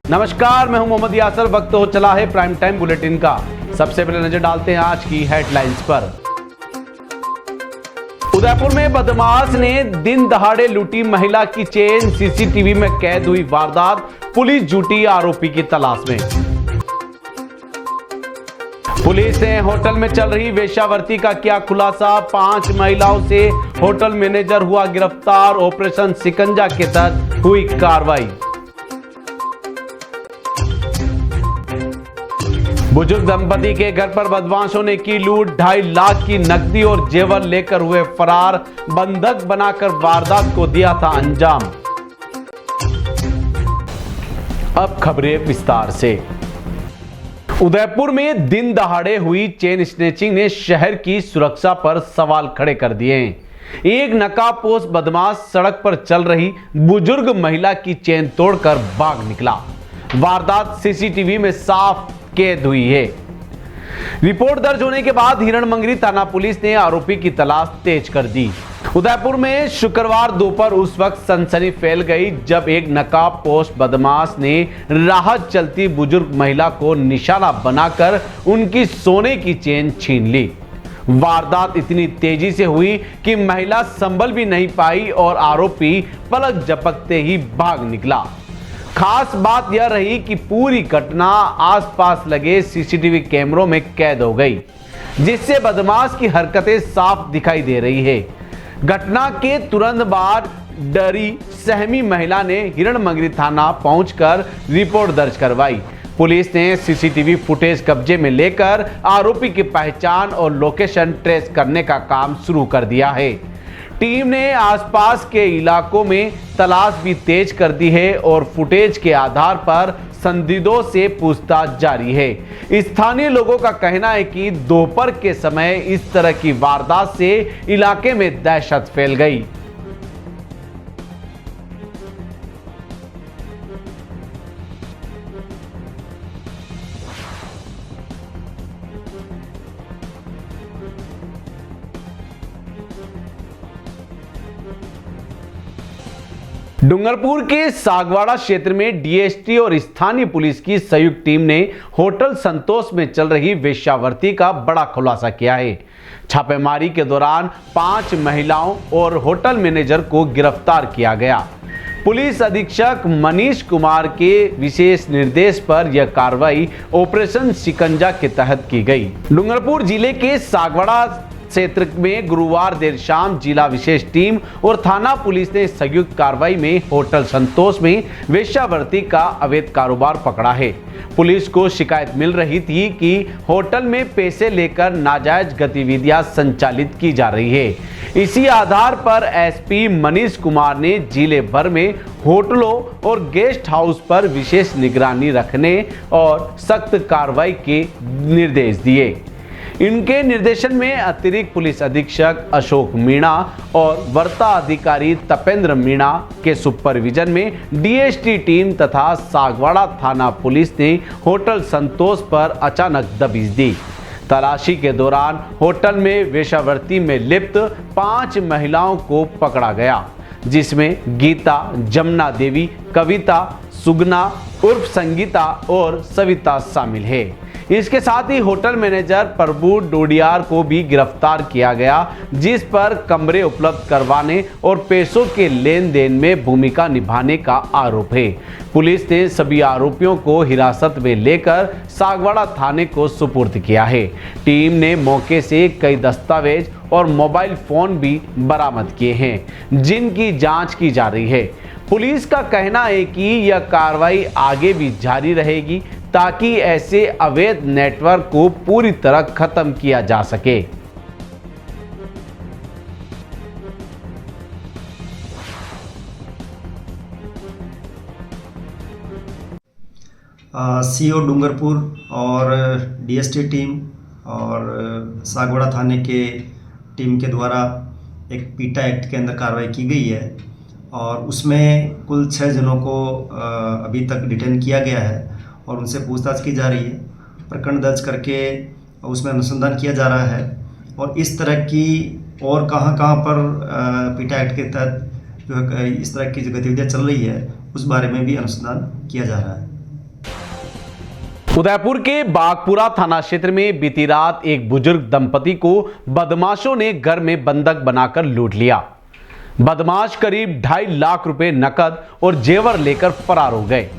नमस्कार, मैं हूं मोहम्मद यासर। वक्त हो चला है प्राइम टाइम बुलेटिन का। सबसे पहले नजर डालते हैं आज की हेडलाइंस पर। उदयपुर में बदमाश ने दिन दहाड़े लूटी महिला की चेन, सीसीटीवी में कैद हुई वारदात। पुलिस जुटी आरोपी की तलाश में। पुलिस ने होटल में चल रही वेश्यावृत्ति का किया खुलासा। 5 महिलाओं से होटल मैनेजर हुआ गिरफ्तार। ऑपरेशन शिकंजा के तहत हुई कार्रवाई। बुजुर्ग दंपति के घर पर बदमाशों ने की लूट। 2.5 लाख की नकदी और जेवर लेकर हुए फरार। बंधक बनाकर वारदात को दिया था अंजाम। अब खबरें विस्तार से। उदयपुर में दिन दहाड़े हुई चेन स्नेचिंग ने शहर की सुरक्षा पर सवाल खड़े कर दिए हैं। एक नकाबपोश बदमाश सड़क पर चल रही बुजुर्ग महिला की चेन तोड़कर भाग निकला। वारदात सीसीटीवी में साफ कैद हुई है। रिपोर्ट दर्ज होने के बाद हिरणमंगरी थाना पुलिस ने आरोपी की तलाश तेज कर दी। उदयपुर में शुक्रवार दोपहर उस वक्त सनसनी फैल गई जब एक नकाबपोश बदमाश ने राह चलती बुजुर्ग महिला को निशाना बनाकर उनकी सोने की चेन छीन ली। वारदात इतनी तेजी से हुई कि महिला संभल भी नहीं पाई और आरोपी पलक झपकते ही भाग निकला। खास बात यह रही कि पूरी घटना आसपास लगे सीसीटीवी कैमरों में कैद हो गई, जिससे बदमाश की हरकतें साफ दिखाई दे रही है। घटना के तुरंत बाद डरी सहमी महिला ने हिरणमंगरी थाना पहुंचकर रिपोर्ट दर्ज करवाई। पुलिस ने सीसीटीवी फुटेज कब्जे में लेकर आरोपी की पहचान और लोकेशन ट्रेस करने का काम शुरू कर दिया है। टीम ने आसपास के इलाकों में तलाश भी तेज कर दी है और फुटेज के आधार पर संदिग्धों से पूछताछ जारी है। स्थानीय लोगों का कहना है कि दोपहर के समय इस तरह की वारदात से इलाके में दहशत फैल गई। डूंगरपुर के सागवाड़ा क्षेत्र में डीएसटी और स्थानीय पुलिस की संयुक्त टीम ने होटल संतोष में चल रही वेश्यावृत्ति का बड़ा खुलासा किया है। छापेमारी के दौरान 5 महिलाओं और होटल मैनेजर को गिरफ्तार किया गया। पुलिस अधीक्षक मनीष कुमार के विशेष निर्देश पर यह कार्रवाई ऑपरेशन शिकंजा के तहत की गई। डूंगरपुर जिले के सागवाड़ा क्षेत्र में गुरुवार देर शाम जिला विशेष टीम और थाना पुलिस ने संयुक्त कार्रवाई में होटल संतोष में वेश्यावृत्ति का अवैध कारोबार पकड़ा है। पुलिस को शिकायत मिल रही थी कि होटल में पैसे लेकर नाजायज गतिविधियां संचालित की जा रही है। इसी आधार पर एसपी मनीष कुमार ने जिले भर में होटलों और गेस्ट हाउस पर विशेष निगरानी रखने और सख्त कार्रवाई के निर्देश दिए। इनके निर्देशन में अतिरिक्त पुलिस अधीक्षक अशोक मीणा और वार्ता अधिकारी तपेंद्र मीणा के सुपरविजन में डीएसटी टीम तथा सागवाड़ा थाना पुलिस ने होटल संतोष पर अचानक दबिश दी। तलाशी के दौरान होटल में वेश्यावृत्ति में लिप्त 5 महिलाओं को पकड़ा गया, जिसमें गीता, जमुना देवी, कविता, सुगना उर्फ संगीता और सविता शामिल है। इसके साथ ही होटल मैनेजर प्रभु डोडियार को भी गिरफ्तार किया गया, जिस पर कमरे उपलब्ध करवाने और पैसों के लेन देन में भूमिका निभाने का आरोप है। पुलिस ने सभी आरोपियों को हिरासत में लेकर सागवाड़ा थाने को सुपुर्द किया है। टीम ने मौके से कई दस्तावेज और मोबाइल फोन भी बरामद किए हैं, जिनकी जांच की जा रही है। पुलिस का कहना है कि यह कार्रवाई आगे भी जारी रहेगी ताकि ऐसे अवैध नेटवर्क को पूरी तरह खत्म किया जा सके। सीओ डूंगरपुर और डीएसटी टीम और सागवाड़ा थाने के टीम के द्वारा एक पीटा एक्ट के अंदर कार्रवाई की गई है और उसमें कुल 6 जनों को अभी तक डिटेन किया गया है और उनसे पूछताछ की जा रही है। प्रकरण दर्ज करके उसमें अनुसंधान किया जा रहा है और इस तरह की और कहां पर पीटा एक्ट के तहत जो है इस तरह की जो गतिविधियाँ चल रही है उस बारे में भी अनुसंधान किया जा रहा है। उदयपुर के बागपुरा थाना क्षेत्र में बीती रात एक बुजुर्ग दंपति को बदमाशों ने घर में बंधक बनाकर लूट लिया। बदमाश करीब 2.5 लाख रुपए नकद और जेवर लेकर फरार हो गए।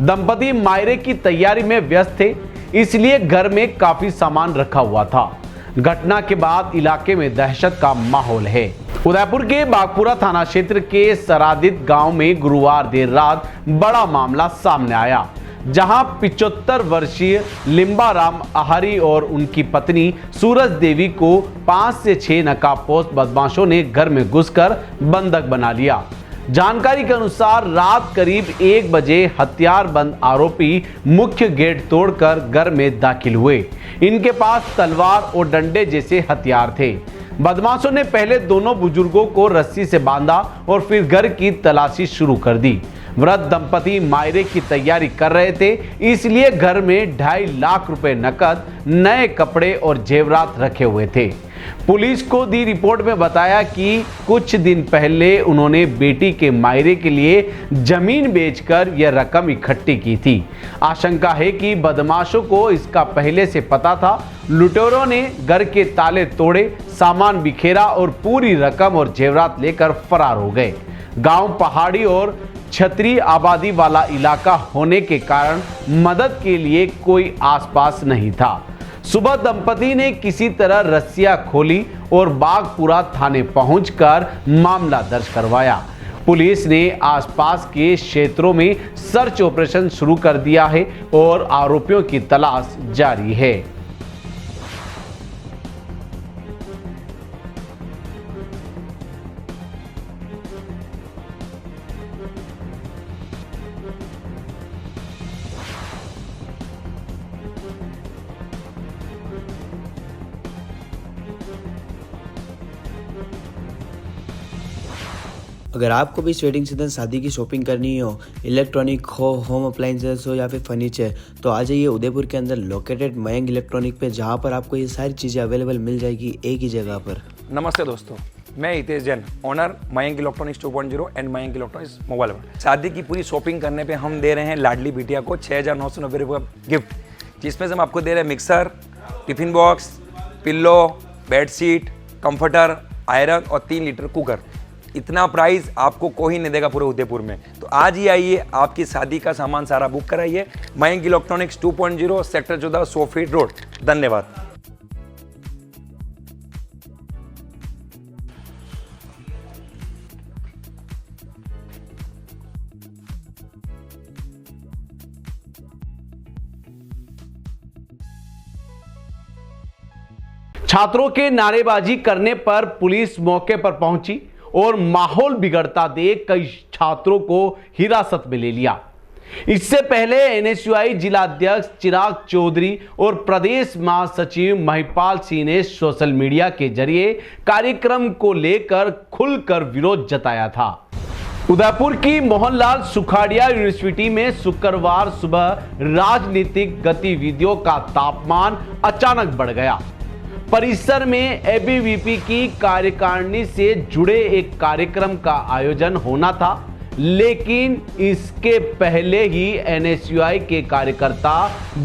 दंपति मायरे की तैयारी में व्यस्त थे, इसलिए घर में काफी सामान रखा हुआ था। घटना के बाद इलाके में दहशत का माहौल है। उदयपुर के बागपुरा थाना क्षेत्र के सरादित गांव में गुरुवार देर रात बड़ा मामला सामने आया, जहां 75 वर्षीय लिंबाराम आहारी और उनकी पत्नी सूरज देवी को 5 से 6 नकाबपोश बदमाशों ने घर में घुसकर बंधक बना लिया। जानकारी के अनुसार रात करीब 1 बजे हथियारबंद आरोपी मुख्य गेट तोड़कर घर में दाखिल हुए। इनके पास तलवार और डंडे जैसे हथियार थे। बदमाशों ने पहले दोनों बुजुर्गों को रस्सी से बांधा और फिर घर की तलाशी शुरू कर दी। वृद्ध दंपति मायरे की तैयारी कर रहे थे, इसलिए घर में 2.5 लाख रुपए नकद, नए कपड़े और जेवरात रखे हुए थे। पुलिस को दी रिपोर्ट में बताया कि कुछ दिन पहले उन्होंने बेटी के मायरे के लिए जमीन बेचकर यह रकम इकट्ठी की थी। आशंका है कि बदमाशों को इसका पहले से पता था। लुटेरों ने घर के ताले तोड़े, सामान बिखेरा और पूरी रकम और जेवरात लेकर फरार हो गए। गांव पहाड़ी और छतरी आबादी वाला इलाका होने के कारण मदद के लिए कोई आसपास नहीं था। सुबह दंपति ने किसी तरह रस्सियां खोली और बागपुरा थाने पहुंचकर मामला दर्ज करवाया। पुलिस ने आसपास के क्षेत्रों में सर्च ऑपरेशन शुरू कर दिया है और आरोपियों की तलाश जारी है। अगर आपको भी इस वेडिंग सीजन शादी की शॉपिंग करनी हो, इलेक्ट्रॉनिक हो, होम अप्लाइंसेस हो या फिर फर्नीचर, तो आ जाइए उदयपुर के अंदर लोकेटेड मयंक इलेक्ट्रॉनिक पे, जहां पर आपको ये सारी चीज़ें अवेलेबल मिल जाएगी एक ही जगह पर। नमस्ते दोस्तों, मैं Hitesh Jain, owner Mayank electronics 2.0 and Mayank electronics mobile world. शादी की पूरी शॉपिंग करने पे हम दे रहे हैं लाडली बिटिया को 6,990 रुपये का गिफ्ट, जिसमें से हम आपको दे रहे हैं mixer, tiffin box, pillow, bedsheet, comforter, iron और 3 लीटर कुकर। इतना प्राइस आपको कोई नहीं देगा पूरे उदयपुर में। तो आज ही आइए, आपकी शादी का सामान सारा बुक कराइए। Mayank electronics 2.0 sector 14 100 feet road. धन्यवाद। छात्रों के नारेबाजी करने पर पुलिस मौके पर पहुंची और माहौल बिगड़ता देख कई छात्रों को हिरासत में ले लिया। इससे पहले एनएसयूआई जिला अध्यक्ष चिराग चौधरी और प्रदेश महासचिव महिपाल सिंह ने सोशल मीडिया के जरिए कार्यक्रम को लेकर खुलकर विरोध जताया था। उदयपुर की मोहनलाल सुखाड़िया यूनिवर्सिटी में शुक्रवार सुबह राजनीतिक गतिविधियों का तापमान अचानक बढ़ गया। परिसर में एबीवीपी की कार्यकारिणी से जुड़े एक कार्यक्रम का आयोजन होना था, लेकिन इसके पहले ही एनएसयूआई के कार्यकर्ता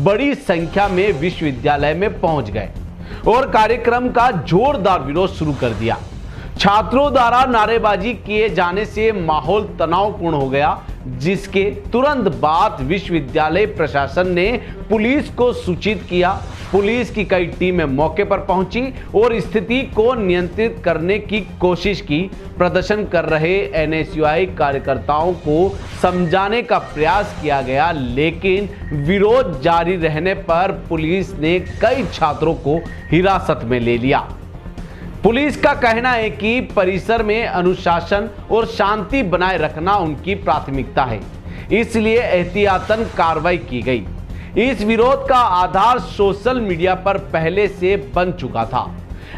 बड़ी संख्या में विश्वविद्यालय में पहुंच गए और कार्यक्रम का जोरदार विरोध शुरू कर दिया। छात्रों द्वारा नारेबाजी किए जाने से माहौल तनावपूर्ण हो गया, जिसके तुरंत बाद विश्वविद्यालय प्रशासन ने पुलिस को सूचित किया। पुलिस की कई टीमें मौके पर पहुंची और स्थिति को नियंत्रित करने की कोशिश की। प्रदर्शन कर रहे एनएसयूआई कार्यकर्ताओं को समझाने का प्रयास किया गया, लेकिन विरोध जारी रहने पर पुलिस ने कई छात्रों को हिरासत में ले लिया। पुलिस का कहना है कि परिसर में अनुशासन और शांति बनाए रखना उनकी प्राथमिकता है, इसलिए एहतियातन कार्रवाई की गई। इस विरोध का आधार सोशल मीडिया पर पहले से बन चुका था।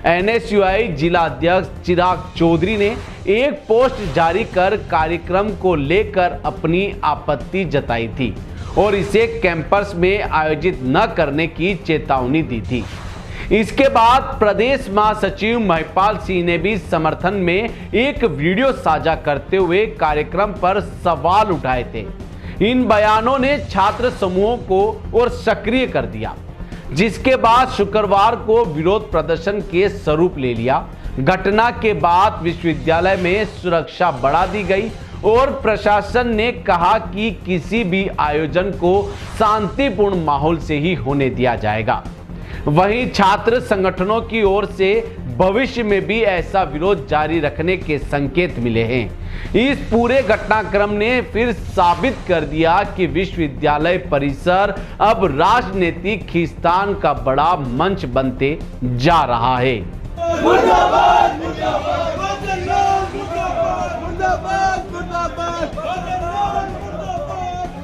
एनएसयूआई जिला अध्यक्ष चिराग चौधरी ने एक पोस्ट जारी कर कार्यक्रम को लेकर अपनी आपत्ति जताई थी और इसे कैंपस में आयोजित न करने की चेतावनी दी थी। इसके बाद प्रदेश महासचिव महिपाल सिंह ने भी समर्थन में एक वीडियो साझा करते हुए कार्यक्रम पर सवाल उठाए थे। इन बयानों ने छात्र समूहों को और सक्रिय कर दिया, जिसके बाद शुक्रवार को विरोध प्रदर्शन के स्वरूप ले लिया। घटना के बाद विश्वविद्यालय में सुरक्षा बढ़ा दी गई और प्रशासन ने कहा कि किसी भी आयोजन को शांतिपूर्ण माहौल से ही होने दिया जाएगा। वहीं छात्र संगठनों की ओर से भविष्य में भी ऐसा विरोध जारी रखने के संकेत मिले हैं। इस पूरे घटनाक्रम ने फिर साबित कर दिया कि विश्वविद्यालय परिसर अब राजनीतिक खींचतान का बड़ा मंच बनते जा रहा है। मुर्दाबाद मुर्दाबाद मुर्दाबाद मुर्दाबाद मुर्दाबाद मुर्दाबाद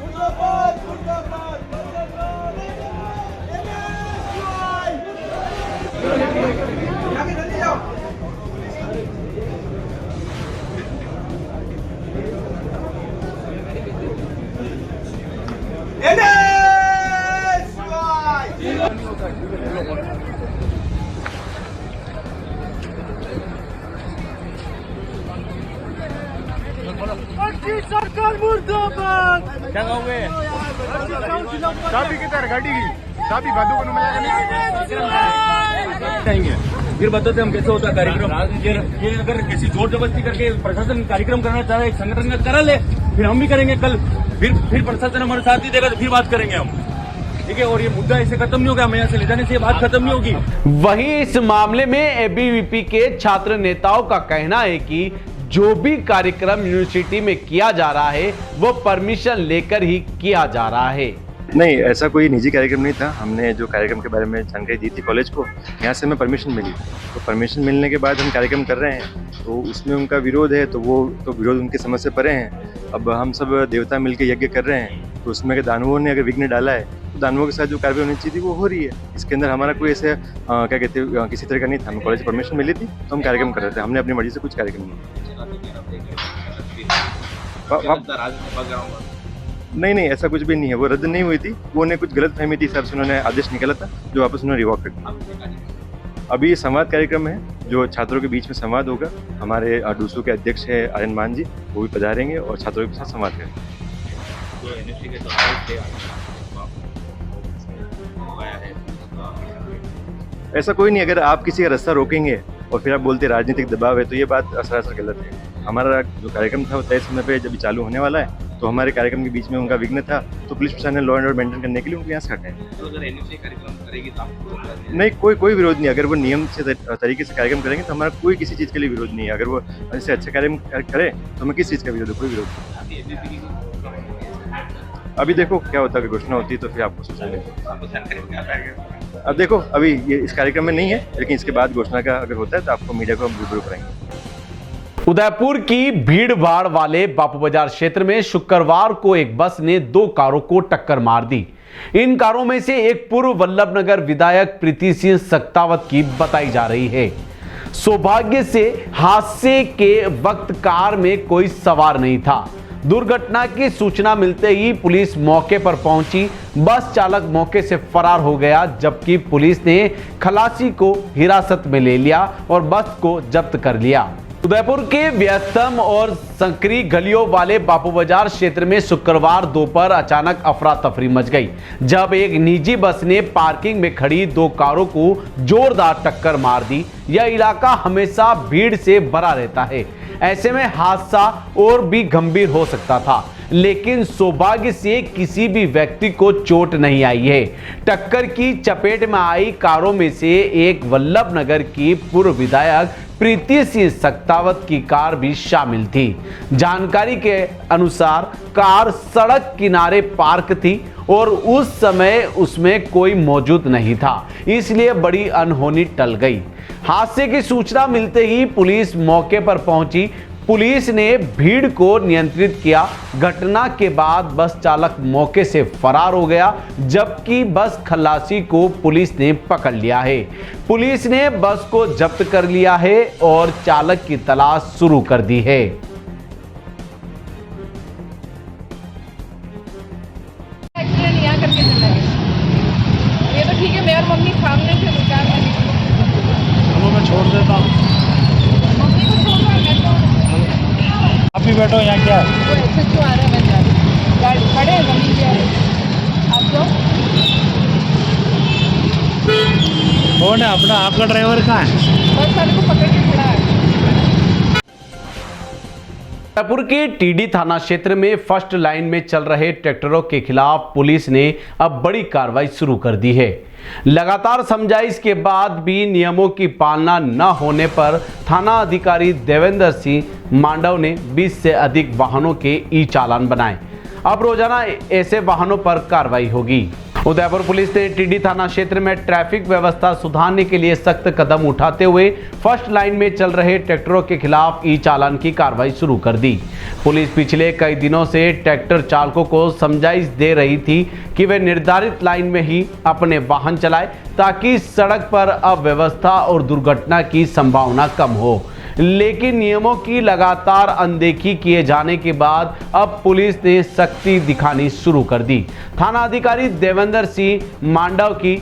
मुर्दाबाद मुर्दाबाद सरकार मुर्दाबाद। चाबी किधर गाड़ी की चाबी बादू को चाहिए। फिर बताते हम कैसे होता है कार्यक्रम। ये अगर किसी जोर जबरदस्ती करके प्रशासन कार्यक्रम करना चाह रहा है, संगठन का करा ले, फिर हम भी करेंगे कल। फिर प्रशासन हमारे साथ नहीं देगा तो फिर बात करेंगे हम, ठीक है। और ये मुद्दा ऐसे खत्म नहीं होगा, हमें यहाँ से ले जाने से बात खत्म नहीं होगी। वहीं इस मामले में एबीवीपी के छात्र नेताओं का कहना है कि जो भी कार्यक्रम यूनिवर्सिटी में किया जा रहा है वो परमिशन लेकर ही किया जा रहा है। नहीं, ऐसा कोई निजी कार्यक्रम नहीं था। हमने जो कार्यक्रम के बारे में जानकारी दी थी कॉलेज को, यहाँ से हमें परमिशन मिली, तो परमिशन मिलने के बाद हम कार्यक्रम कर रहे हैं। तो उसमें उनका विरोध है, तो वो तो विरोध उनकी समझ से परे हैं। अब हम सब देवता मिलकर यज्ञ कर रहे हैं, तो उसमें अगर दानवों ने अगर विघ्न डाला है तो दानवों के साथ जो कार्रवाई होनी चाहिए थी वो हो रही है। इसके अंदर हमारा कोई ऐसे क्या कहते हैं किसी तरह का नहीं था। हमें कॉलेज से परमिशन मिली थी तो हम कार्यक्रम कर रहे थे। हमने अपनी मर्जी से कुछ कार्यक्रम नहीं, ऐसा कुछ भी नहीं है। वो रद्द नहीं हुई थी, वो उन्हें कुछ गलत फहमी थी, हिसाब से उन्होंने आदेश निकाला था जो वापस उन्होंने रिवॉक कर दिया। अभी ये संवाद कार्यक्रम है जो छात्रों के बीच में संवाद होगा। हमारे डूसू के अध्यक्ष है आर्यन मान जी, वो भी पधारेंगे और छात्रों के साथ संवाद करेंगे। ऐसा कोई नहीं। अगर आप किसी का रास्ता रोकेंगे और फिर आप बोलते राजनीतिक दबाव है तो ये बात सरासर गलत है। हमारा जो कार्यक्रम था वो तय समय पे जब चालू होने वाला है, तो हमारे कार्यक्रम के बीच में उनका विघ्न था, तो पुलिस प्रशासन ने लॉ एंड ऑर्डर मेंटेन करने के लिए उनको यहाँ से हटाया। तो अगर एनयूसी कार्यक्रम करेगी तो नहीं, कोई विरोध नहीं। अगर वो नियम से तरीके से कार्यक्रम करेंगे तो हमारा कोई किसी चीज़ के लिए विरोध नहीं है। अगर वो ऐसे अच्छे कार्यक्रम करे तो हमें किस चीज़ का विरोध है? कोई विरोध नहीं। अभी देखो क्या होता है, घोषणा होती है तो फिर आपको सूचना देंगे। अब देखो, अभी ये इस कार्यक्रम में नहीं है, लेकिन इसके बाद घोषणा का अगर होता है तो आपको मीडिया को हम रूबरू कराएंगे। उदयपुर की भीड़ भाड़ वाले बापू बाजार क्षेत्र में शुक्रवार को एक बस ने 2 कारों को टक्कर मार दी। इन कारों में से एक पूर्व वल्लभनगर विधायक प्रीति सिंह सक्तावत की बताई जा रही है। सौभाग्य से हादसे के वक्त कार में कोई सवार नहीं था। दुर्घटना की सूचना मिलते ही पुलिस मौके पर पहुंची। बस चालक मौके से फरार हो गया, जबकि पुलिस ने खलासी को हिरासत में ले लिया और बस को जब्त कर लिया। उदयपुर के व्यस्तम और संकरी गलियों वाले बापू बाजार क्षेत्र में शुक्रवार दोपहर अचानक अफरा तफरी मच गई, जब एक निजी बस ने पार्किंग में खड़ी 2 कारों को जोरदार टक्कर मार दी। यह इलाका हमेशा भीड़ से भरा रहता है, ऐसे में हादसा और भी गंभीर हो सकता था, लेकिन सौभाग्य से किसी भी व्यक्ति को चोट नहीं आई है। टक्कर की चपेट में आई कारों में से एक वल्लभनगर की पूर्व विधायक प्रीति सिंह सक्तावत की कार भी शामिल थी। जानकारी के अनुसार कार सड़क किनारे पार्क थी और उस समय उसमें कोई मौजूद नहीं था, इसलिए बड़ी अनहोनी टल गई। हादसे की सूचना मिलते ही पुलिस मौके पर पहुंची। पुलिस ने भीड़ को नियंत्रित किया। घटना के बाद बस चालक मौके से फरार हो गया, जबकि बस खलासी को पुलिस ने पकड़ लिया है। पुलिस ने बस को जब्त कर लिया है और चालक की तलाश शुरू कर दी है। एक्सीडेंट यहाँ करके चला गया। ये तो ठीक है, मैं और मम्मी सामने थे, विचार मैं छोड़ देता हूँ। मम्मी को छोड़ रहा है, मैं तो आप भी बैठो यहाँ। क्या वो ऐसे क्यों आ रहा है, मैं जा रही हूँ। गाड़ी खड़े हैं जमीन पे, आप जाओ। कौन है अपना आपका ड्राइवर कहाँ है? बस वाले को पकड़ के खड़ा है। उदयपुर के टीडी थाना क्षेत्र में फर्स्ट लाइन में चल रहे ट्रैक्टरों के खिलाफ पुलिस ने अब बड़ी कार्रवाई शुरू कर दी है। लगातार समझाइश के बाद भी नियमों की पालना न होने पर थाना अधिकारी देवेंद्र सिंह मांडव ने 20 से अधिक वाहनों के ई चालान बनाए। अब रोजाना ऐसे वाहनों पर कार्रवाई होगी। उदयपुर पुलिस ने टीडी थाना क्षेत्र में ट्रैफिक व्यवस्था सुधारने के लिए सख्त कदम उठाते हुए फर्स्ट लाइन में चल रहे ट्रैक्टरों के खिलाफ ई चालान की कार्रवाई शुरू कर दी। पुलिस पिछले कई दिनों से ट्रैक्टर चालकों को समझाइश दे रही थी कि वे निर्धारित लाइन में ही अपने वाहन चलाएं ताकि सड़क पर अव्यवस्था और दुर्घटना की संभावना कम हो, लेकिन नियमों की लगातार अनदेखी किए जाने के बाद अब पुलिस ने सख्ती दिखानी शुरू कर दी। थाना अधिकारी देवेंद्र सिंह मांडव की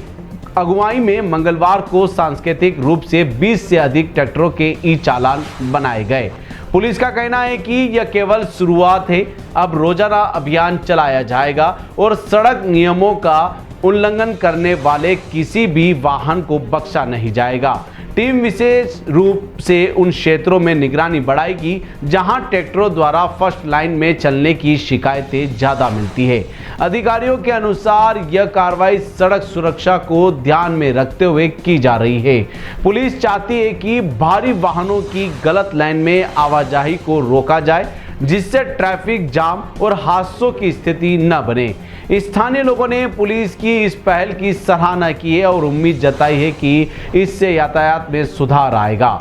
अगुवाई में मंगलवार को सांकेतिक रूप से 20 से अधिक ट्रैक्टरों के ई चालान बनाए गए। पुलिस का कहना है कि यह केवल शुरुआत है, अब रोजाना अभियान चलाया जाएगा और सड़क नियमों का उल्लंघन करने वाले किसी भी वाहन को बख्शा नहीं जाएगा। टीम विशेष रूप से उन क्षेत्रों में निगरानी बढ़ाएगी जहां ट्रैक्टरों द्वारा फर्स्ट लाइन में चलने की शिकायतें ज़्यादा मिलती है। अधिकारियों के अनुसार यह कार्रवाई सड़क सुरक्षा को ध्यान में रखते हुए की जा रही है। पुलिस चाहती है कि भारी वाहनों की गलत लाइन में आवाजाही को रोका जाए, जिससे ट्रैफिक जाम और हादसों की स्थिति न बने। स्थानीय लोगों ने पुलिस की इस पहल की सराहना की है और उम्मीद जताई है कि इससे यातायात में सुधार आएगा।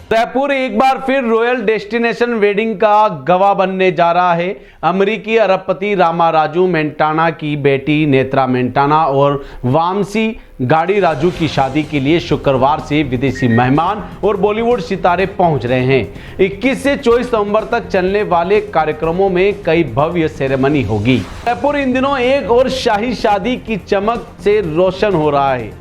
उदयपुर एक बार फिर रॉयल डेस्टिनेशन वेडिंग का गवाह बनने जा रहा है। अमेरिकी अरबपति रामा राजू मेंटाना की बेटी नेत्रा मेंटाना और वामसी गाड़ी राजू की शादी के लिए शुक्रवार से विदेशी मेहमान और बॉलीवुड सितारे पहुंच रहे हैं। 21 से 24 नवंबर तक चलने वाले कार्यक्रमों में कई भव्य सेरेमनी होगी। उदयपुर इन दिनों एक और शाही शादी की चमक से रोशन हो रहा है।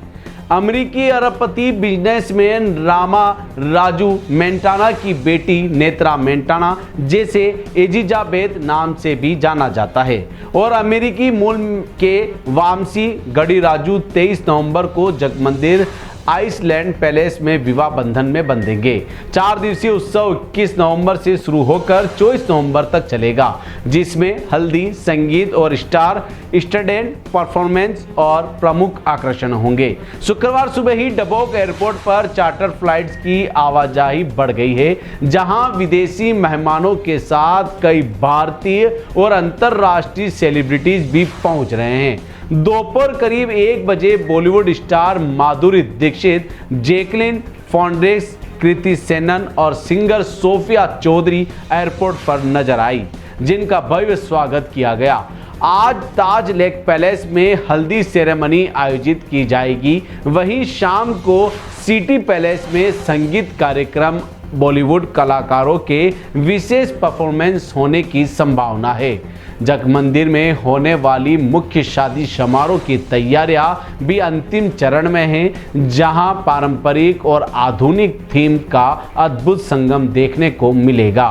अमेरिकी अरबपति बिजनेसमैन रामा राजू मेंटाना की बेटी नेत्रा मेंटाना, जिसे एलिजाबेथ नाम से भी जाना जाता है, और अमेरिकी मूल के वामसी गड़ी राजू 23 नवंबर को जगमंदिर आइसलैंड पैलेस में विवाह बंधन में बंधेंगे। 4 दिवसीय उत्सव 21 नवंबर से शुरू होकर 24 नवंबर तक चलेगा, जिसमें हल्दी, संगीत और स्टार स्टडेंट परफॉर्मेंस और प्रमुख आकर्षण होंगे। शुक्रवार सुबह ही डबोक एयरपोर्ट पर चार्टर फ्लाइट्स की आवाजाही बढ़ गई है, जहां विदेशी मेहमानों के साथ कई भारतीय और अंतर्राष्ट्रीय सेलिब्रिटीज भी पहुंच रहे हैं। दोपहर करीब 1 बजे बॉलीवुड स्टार माधुरी दीक्षित, जैकलिन फर्नांडिस, कृति सेनन और सिंगर सोफिया चौधरी एयरपोर्ट पर नजर आई, जिनका भव्य स्वागत किया गया। आज ताज लेक पैलेस में हल्दी सेरेमनी आयोजित की जाएगी। वहीं शाम को सिटी पैलेस में संगीत कार्यक्रम, बॉलीवुड कलाकारों के विशेष परफॉर्मेंस होने की संभावना है। जगमंदिर में होने वाली मुख्य शादी समारोह की तैयारियां भी अंतिम चरण में हैं, जहां पारंपरिक और आधुनिक थीम का अद्भुत संगम देखने को मिलेगा।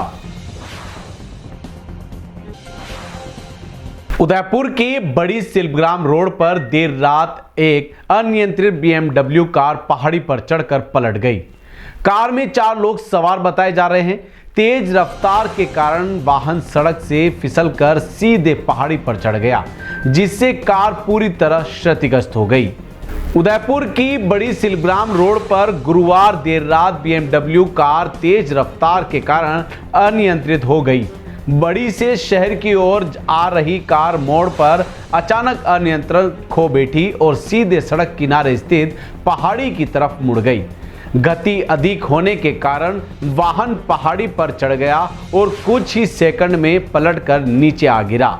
उदयपुर की बड़ी शिल्पग्राम रोड पर देर रात एक अनियंत्रित BMW कार पहाड़ी पर चढ़कर पलट गई। कार में 4 लोग सवार बताए जा रहे हैं। तेज रफ्तार के कारण वाहन सड़क से फिसलकर सीधे पहाड़ी पर चढ़ गया, जिससे कार पूरी तरह क्षतिग्रस्त हो गई। उदयपुर की बड़ी शिल्पग्राम रोड पर गुरुवार देर रात BMW कार तेज रफ्तार के कारण अनियंत्रित हो गई। बड़ी से शहर की ओर आ रही कार मोड़ पर अचानक अनियंत्रण खो बैठी और सीधे सड़क किनारे स्थित पहाड़ी की तरफ मुड़ गई। गति अधिक होने के कारण वाहन पहाड़ी पर चढ़ गया और कुछ ही सेकंड में पलटकर नीचे आ गिरा।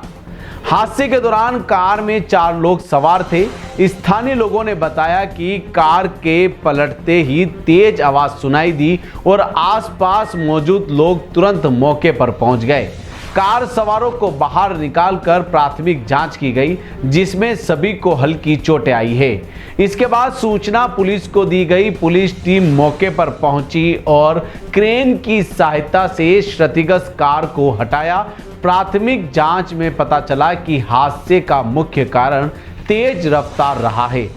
हादसे के दौरान कार में 4 लोग सवार थे। स्थानीय लोगों ने बताया कि कार के पलटते ही तेज आवाज सुनाई दी और आसपास मौजूद लोग तुरंत मौके पर पहुंच गए। कार सवारों को बाहर निकालकर प्राथमिक जांच की गई, जिसमें सभी को हल्की चोटें आई है। इसके बाद सूचना पुलिस को दी गई। पुलिस टीम मौके पर पहुंची और क्रेन की सहायता से क्षतिग्रस्त कार को हटाया। प्राथमिक जांच में पता चला कि हादसे का मुख्य कारण तेज रफ्तार रहा है।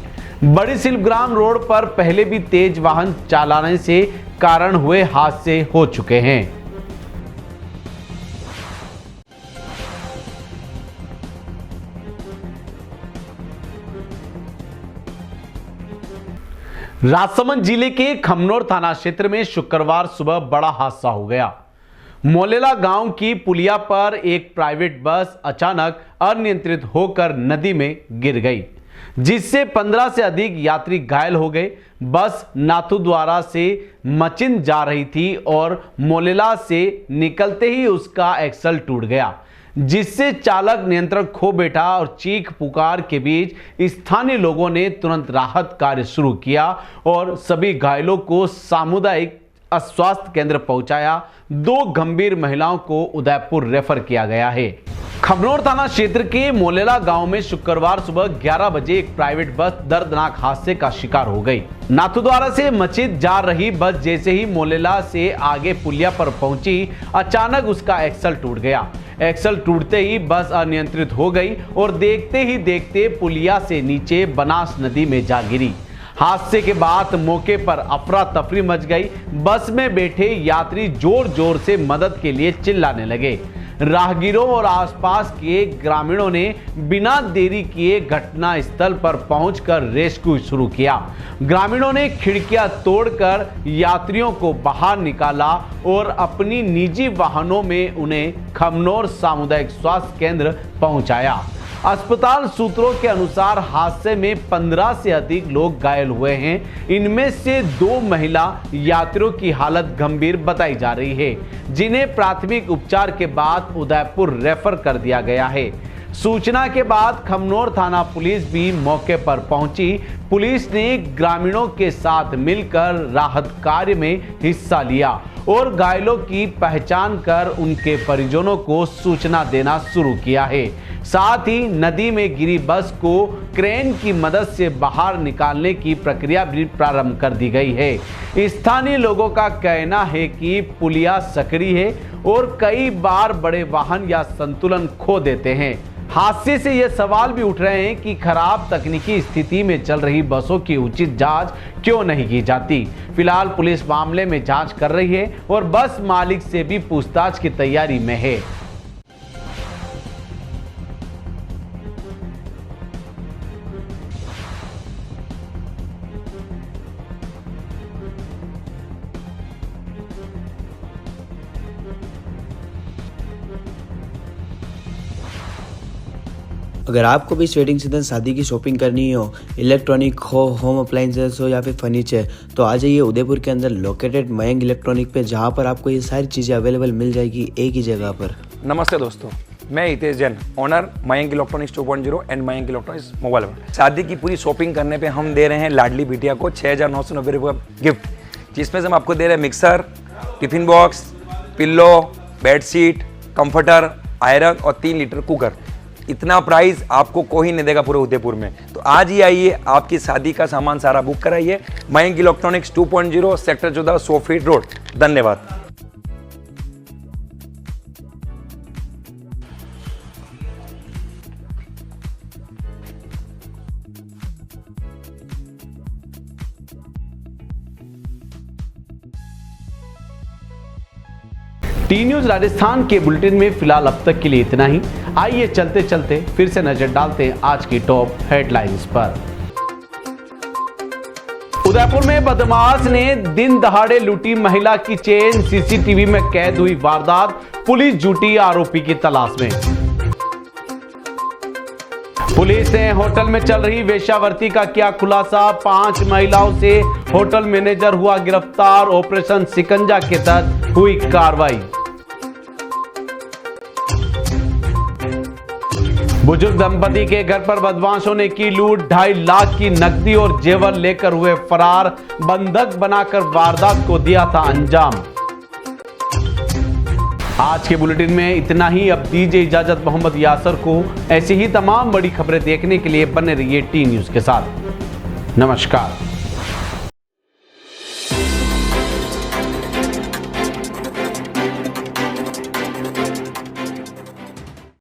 बड़ी शिल्पग्राम रोड पर पहले भी तेज वाहन चलाने से कारण हुए हादसे हो चुके हैं। राजसमंद जिले के खमनोर थाना क्षेत्र में शुक्रवार सुबह बड़ा हादसा हो गया। मोलेला गांव की पुलिया पर एक प्राइवेट बस अचानक अनियंत्रित होकर नदी में गिर गई, जिससे 15 से अधिक यात्री घायल हो गए। बस नाथुद्वारा से मचिंद जा रही थी और मोलेला से निकलते ही उसका एक्सल टूट गया, जिससे चालक नियंत्रण खो बैठा और चीख पुकार के बीच स्थानीय लोगों ने तुरंत राहत कार्य शुरू किया और सभी घायलों को सामुदायिक स्वास्थ्य केंद्र पहुंचाया। 2 गंभीर महिलाओं को उदयपुर रेफर किया गया है। खमनोर थाना क्षेत्र के मोलेला गांव में शुक्रवार सुबह 11 बजे एक प्राइवेट बस दर्दनाक हादसे का शिकार हो गई। नाथुद्वारा से मचिद जा रही बस जैसे ही मोलेला से आगे पुलिया पर पहुंची, अचानक उसका एक्सल टूट गया। एक्सल टूटते ही बस अनियंत्रित हो गई और देखते ही देखते पुलिया से नीचे बनास नदी में जा गिरी। हादसे के बाद मौके पर अफरा तफरी मच गई। बस में बैठे यात्री जोर जोर से मदद के लिए चिल्लाने लगे। राहगीरों और आसपास के ग्रामीणों ने बिना देरी किए घटना स्थल पर पहुंचकर रेस्क्यू शुरू किया। ग्रामीणों ने खिड़कियां तोड़कर यात्रियों को बाहर निकाला और अपनी निजी वाहनों में उन्हें खमनोर सामुदायिक स्वास्थ्य केंद्र पहुंचाया। अस्पताल सूत्रों के अनुसार हादसे में 15 से अधिक लोग घायल हुए हैं। इनमें से 2 महिला यात्रियों की हालत गंभीर बताई जा रही है, जिन्हें प्राथमिक उपचार के बाद उदयपुर रेफर कर दिया गया है। सूचना के बाद खमनोर थाना पुलिस भी मौके पर पहुंची। पुलिस ने ग्रामीणों के साथ मिलकर राहत कार्य में हिस्सा लिया और घायलों की पहचान कर उनके परिजनों को सूचना देना शुरू किया है। साथ ही नदी में गिरी बस को क्रेन की मदद से बाहर निकालने की प्रक्रिया भी प्रारंभ कर दी गई है। स्थानीय लोगों का कहना है कि पुलिया सकड़ी है और कई बार बड़े वाहन या संतुलन खो देते हैं। हादसे से यह सवाल भी उठ रहे हैं कि खराब तकनीकी स्थिति में चल रही बसों की उचित जांच क्यों नहीं की जाती। फिलहाल पुलिस मामले में जांच कर रही है और बस मालिक से भी पूछताछ की तैयारी में है। अगर आपको भी इस वेडिंग सीजन शादी की शॉपिंग करनी हो, इलेक्ट्रॉनिक हो, होम अप्लाइंसेस हो या फिर फर्नीचर, तो आ जाइए उदयपुर के अंदर लोकेटेड मयंक इलेक्ट्रॉनिक पे, जहाँ पर आपको ये सारी चीज़ें अवेलेबल मिल जाएगी एक ही जगह पर। नमस्ते दोस्तों, मैं Hitesh Jain, owner Mayank electronics 2.0 and Mayank electronics mobile world. शादी की पूरी शॉपिंग करने पे हम दे रहे हैं लाडली बिटिया को 6,990 रुपये का गिफ्ट, जिसमें से हम आपको दे रहे हैं mixer, tiffin box, pillow, bedsheet, comforter, iron और 3 लीटर कुकर। इतना प्राइस आपको कोई नहीं देगा पूरे उदयपुर में। तो आज ही आइए, आपकी शादी का सामान सारा बुक कराइए। Mayank electronics 2.0 sector 14 100 feet road. धन्यवाद। टी न्यूज राजस्थान के बुलेटिन में फिलहाल अब तक के लिए इतना ही। आइए चलते चलते फिर से नजर डालते हैं आज की टॉप हेडलाइंस पर। उदयपुर में बदमाश ने दिन दहाड़े लूटी महिला की चेन, सीसीटीवी में कैद हुई वारदात, पुलिस जुटी आरोपी की तलाश में। पुलिस ने होटल में चल रही वेश्यावृत्ति का किया खुलासा, 5 महिलाओं से होटल मैनेजर हुआ गिरफ्तार, ऑपरेशन शिकंजा के तहत हुई कार्रवाई। बुजुर्ग दंपति के घर पर बदमाशों ने की लूट, 2.5 लाख की नकदी और जेवर लेकर हुए फरार, बंधक बनाकर वारदात को दिया था अंजाम। आज के बुलेटिन में इतना ही। अब दीजिए इजाजत मोहम्मद यासर को। ऐसी ही तमाम बड़ी खबरें देखने के लिए बने रहिए टी न्यूज़ के साथ। नमस्कार।